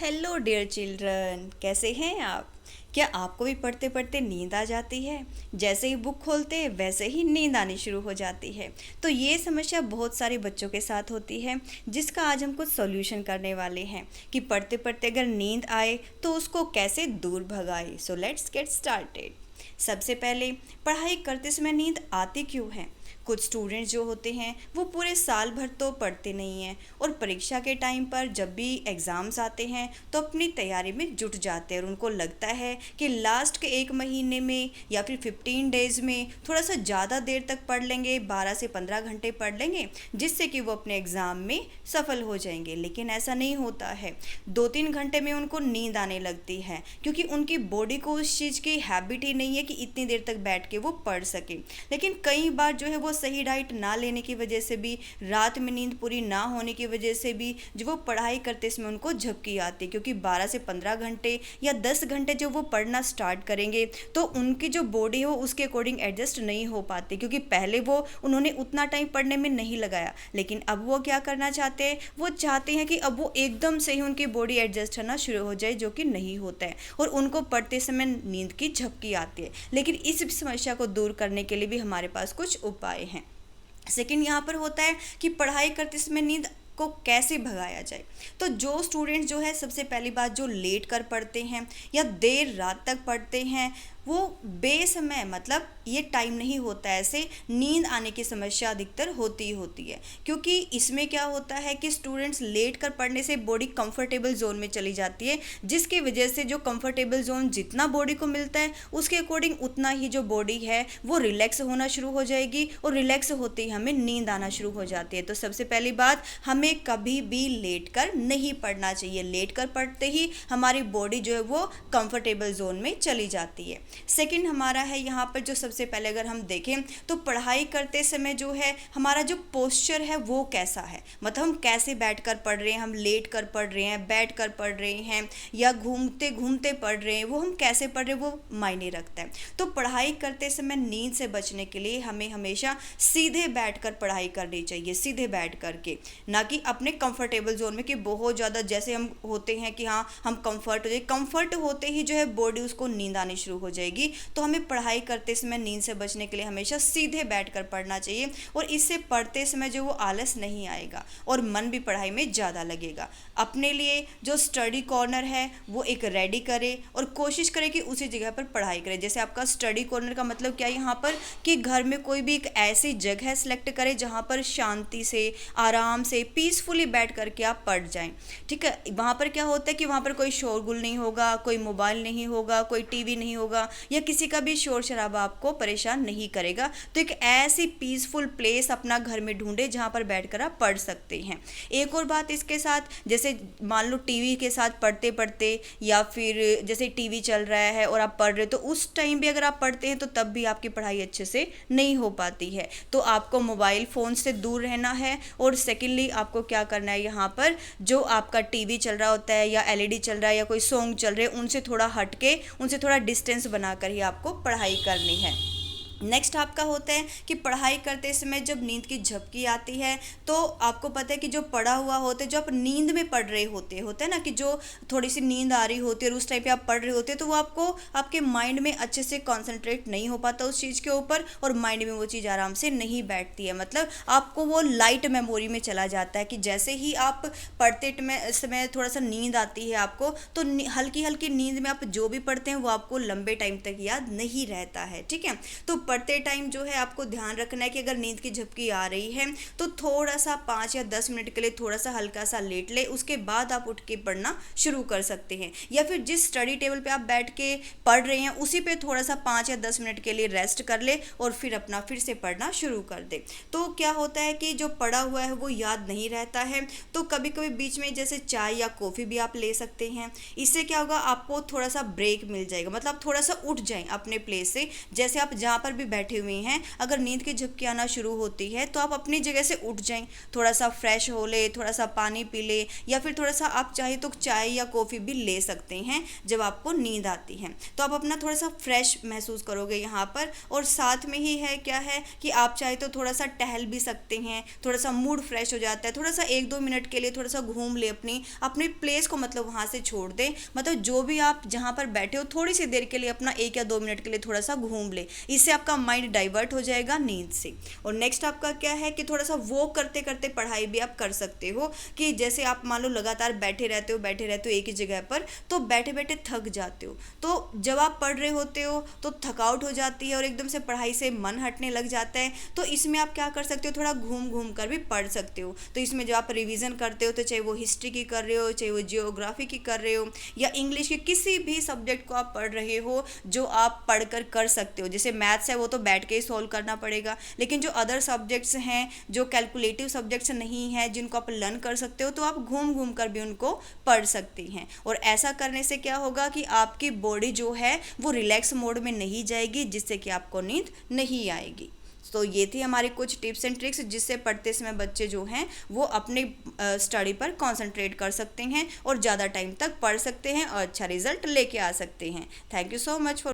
Hello dear children, कैसे हैं आप। क्या आपको भी पढ़ते पढ़ते नींद आ जाती है। जैसे ही बुक खोलते हैं वैसे ही नींद आनी शुरू हो जाती है। तो ये समस्या बहुत सारे बच्चों के साथ होती है, जिसका आज हम कुछ सॉल्यूशन करने वाले हैं कि पढ़ते पढ़ते अगर नींद आए तो उसको कैसे दूर भगाए। So let's get started. सबसे पहले, पढ़ाई करते समय नींद आती क्यों है। कुछ स्टूडेंट्स जो होते हैं वो पूरे साल भर तो पढ़ते नहीं हैं और परीक्षा के टाइम पर जब भी एग्ज़ाम्स आते हैं तो अपनी तैयारी में जुट जाते हैं और उनको लगता है कि लास्ट के एक महीने में या फिर 15 डेज़ में थोड़ा सा ज़्यादा देर तक पढ़ लेंगे, 12 से 15 घंटे पढ़ लेंगे, जिससे कि वो अपने एग्ज़ाम में सफल हो जाएंगे। लेकिन ऐसा नहीं होता है। 2-3 घंटे में उनको नींद आने लगती है, क्योंकि उनकी बॉडी को उस चीज़ की हैबिट ही नहीं है कि इतनी देर तक बैठ के वो पढ़ सके। लेकिन कई बार जो है वो सही डाइट ना लेने की वजह से भी, रात में नींद पूरी ना होने की वजह से भी जो वो पढ़ाई करते समय उनको झपकी आती है, क्योंकि 12 से 15 घंटे या 10 घंटे जो वो पढ़ना स्टार्ट करेंगे तो उनकी जो बॉडी हो उसके अकॉर्डिंग एडजस्ट नहीं हो पाती, क्योंकि पहले वो उन्होंने उतना टाइम पढ़ने में नहीं लगाया। लेकिन अब वो क्या करना चाहते हैं, वो चाहते हैं कि अब वो एकदम से ही उनकी बॉडी एडजस्ट करना शुरू हो जाए, जो कि नहीं होता है और उनको पढ़ते समय नींद की झपकी आती है। लेकिन इस समस्या को दूर करने के लिए भी हमारे पास कुछ उपाय हैं। सेकंड यहाँ पर होता है कि पढ़ाई करते समय नींद को कैसे भगाया जाए। तो जो स्टूडेंट्स जो है, सबसे पहली बात, जो लेट कर पढ़ते हैं या देर रात तक पढ़ते हैं, वो बेसमय, मतलब ये टाइम नहीं होता है, ऐसे नींद आने की समस्या अधिकतर होती ही होती है। क्योंकि इसमें क्या होता है कि स्टूडेंट्स लेट कर पढ़ने से बॉडी कंफर्टेबल जोन में चली जाती है, जिसकी वजह से जो कंफर्टेबल जोन जितना बॉडी को मिलता है उसके अकॉर्डिंग उतना ही जो बॉडी है वो रिलैक्स होना शुरू हो जाएगी और रिलैक्स होते ही हमें नींद आना शुरू हो जाती है। तो सबसे पहली बात, हमें कभी भी लेट कर नहीं पढ़ना चाहिए। लेट कर पढ़ते ही हमारी बॉडी जो है वो कंफर्टेबल जोन में चली जाती है। सेकंड हमारा है यहाँ पर, जो सबसे पहले अगर हम देखें तो पढ़ाई करते समय जो है हमारा जो पोस्चर है वो कैसा है, मतलब हम कैसे बैठकर पढ़ रहे हैं, हम लेट कर पढ़ रहे हैं, बैठ कर पढ़ रहे हैं या घूमते घूमते पढ़ रहे हैं, वो हम कैसे पढ़ रहे हैं वो मायने रखता है। तो पढ़ाई करते समय नींद से बचने के लिए हमें हमेशा सीधे बैठकर पढ़ाई करनी चाहिए, सीधे बैठ करके, ना कि अपने कंफर्टेबल जोन में, कि बहुत ज़्यादा जैसे हम होते हैं कि हाँ हम कंफर्ट हो जाए, कंफर्ट होते ही जो है बॉडी उसको नींद आनी शुरू हो जाएगी। तो हमें पढ़ाई करते समय नींद से बचने के लिए हमेशा सीधे बैठकर पढ़ना चाहिए और इससे पढ़ते समय जो वो आलस नहीं आएगा और मन भी पढ़ाई में ज़्यादा लगेगा। अपने लिए जो स्टडी कॉर्नर है वो एक रेडी करे और कोशिश करे कि उसी जगह पर पढ़ाई करे। जैसे आपका स्टडी कॉर्नर का मतलब क्या है यहाँ पर, कि घर में कोई भी एक ऐसी जगह सेलेक्ट करे जहाँ पर शांति से, आराम से, पीसफुली बैठ करके आप पढ़ जाएं। ठीक है, वहाँ पर क्या होता है कि वहाँ पर कोई शोरगुल नहीं होगा, कोई मोबाइल नहीं होगा, कोई टीवी नहीं होगा या किसी का भी शोर शराबा आपको परेशान नहीं करेगा। तो एक ऐसी पीसफुल प्लेस अपना घर में ढूंढे जहाँ पर बैठकर आप पढ़ सकते हैं। एक और बात इसके साथ, जैसे मान लो टीवी के साथ पढ़ते पढ़ते या फिर जैसे टीवी चल रहा है और आप पढ़ रहे हो, तो उस टाइम भी अगर आप पढ़ते हैं तो तब भी आपकी पढ़ाई अच्छे से नहीं हो पाती है। तो आपको मोबाइल फ़ोन से दूर रहना है और सेकेंडली आपको क्या करना है, यहाँ पर जो आपका टीवी चल रहा होता है या एलईडी चल रहा है या कोई सॉन्ग चल रहे हैं, उनसे थोड़ा हट के, उनसे थोड़ा डिस्टेंस बनाकर ही आपको पढ़ाई करनी है। नेक्स्ट आपका होता है कि पढ़ाई करते समय जब नींद की झपकी आती है तो आपको पता है कि जो पढ़ा हुआ होता है, जो आप नींद में पढ़ रहे होते हैं ना, कि जो थोड़ी सी नींद आ रही होती है और उस टाइम पे आप पढ़ रहे होते हैं, तो वो आपको आपके माइंड में अच्छे से कंसंट्रेट नहीं हो पाता उस चीज़ के ऊपर और माइंड में वो चीज़ आराम से नहीं बैठती है। मतलब आपको वो लाइट मेमोरी में चला जाता है कि जैसे ही आप पढ़ते समय थोड़ा सा नींद आती है आपको, तो हल्की हल्की नींद में आप जो भी पढ़ते हैं वो आपको लंबे टाइम तक याद नहीं रहता है। ठीक है, तो पढ़ते टाइम जो है आपको ध्यान रखना है कि अगर नींद की झपकी आ रही है तो थोड़ा सा 5 या 10 मिनट के लिए थोड़ा सा हल्का सा लेट ले, उसके बाद आप उठ के पढ़ना शुरू कर सकते हैं। या फिर जिस स्टडी टेबल पे आप बैठ के पढ़ रहे हैं उसी पे थोड़ा सा 5 या 10 मिनट के लिए रेस्ट कर ले और फिर अपना फिर से पढ़ना शुरू कर दे। तो क्या होता है कि जो पढ़ा हुआ है वो याद नहीं रहता है, तो कभी कभी बीच में जैसे चाय या कॉफ़ी भी आप ले सकते हैं। इससे क्या होगा, आपको थोड़ा सा ब्रेक मिल जाएगा, मतलब थोड़ा सा उठ जाएं अपने प्लेस से। जैसे आप जहाँ पर भी बैठे हुए हैं, अगर नींद की झपकी आना शुरू होती है तो आप अपनी जगह से उठ जाएं, थोड़ा सा फ्रेश हो ले, थोड़ा सा पानी पी ले, या फिर थोड़ा सा आप चाहे तो चाय या कॉफ़ी भी ले सकते हैं। जब आपको नींद आती है तो आप अपना थोड़ा सा फ्रेश महसूस करोगे यहाँ पर। और साथ में ही है क्या है कि आप चाहे तो थोड़ा सा टहल भी सकते हैं, थोड़ा सा मूड फ्रेश हो जाता है, थोड़ा सा 1-2 मिनट के लिए थोड़ा सा घूम ले, अपनी अपने प्लेस को मतलब वहाँ से छोड़ दे, मतलब जो भी आप जहाँ पर बैठे हो थोड़ी सी देर के लिए अपना 1 या 2 मिनट के लिए थोड़ा सा घूम ले, इससे आपका माइंड डाइवर्ट हो जाएगा नींद से। और नेक्स्ट आपका क्या है कि थोड़ा सा वॉक करते करते पढ़ाई भी आप कर सकते हो, कि जैसे आप मान लो लगातार बैठे रहते हो एक ही जगह पर, तो बैठे बैठे थक जाते हो, तो जब आप पढ़ रहे होते हो तो थकावट हो जाती है और एकदम से पढ़ाई से मन हटने लग जाता है। तो इसमें आप क्या कर सकते हो, थोड़ा घूम घूम कर भी पढ़ सकते हो। तो इसमें जब आप रिवीजन करते हो, तो चाहे वो हिस्ट्री की कर रहे हो, चाहे वो जियोग्राफी की कर रहे हो, या इंग्लिश के किसी भी सब्जेक्ट को आप पढ़ रहे हो, जो आप पढ़कर कर सकते हो। जैसे मैथ्स है वो तो बैठ के ही सॉल्व करना पड़ेगा, लेकिन जो अदर सब्जेक्ट्स हैं, जो कैलकुलेटिव सब्जेक्ट्स नहीं हैं, जिनको आप लर्न कर सकते हो, तो आप घूम घूम कर भी उनको पढ़ सकती हैं। और ऐसा करने से क्या होगा कि आपकी बॉडी जो है वो रिलैक्स मोड में नहीं जाएगी, जिससे कि आपको नींद नहीं आएगी। तो ये थी हमारी कुछ टिप्स एंड ट्रिक्स, जिससे पढ़ते समय बच्चे जो हैं वो अपने स्टडी पर कंसंट्रेट कर सकते हैं और ज़्यादा टाइम तक पढ़ सकते हैं और अच्छा रिजल्ट लेके आ सकते हैं। Thank you so much for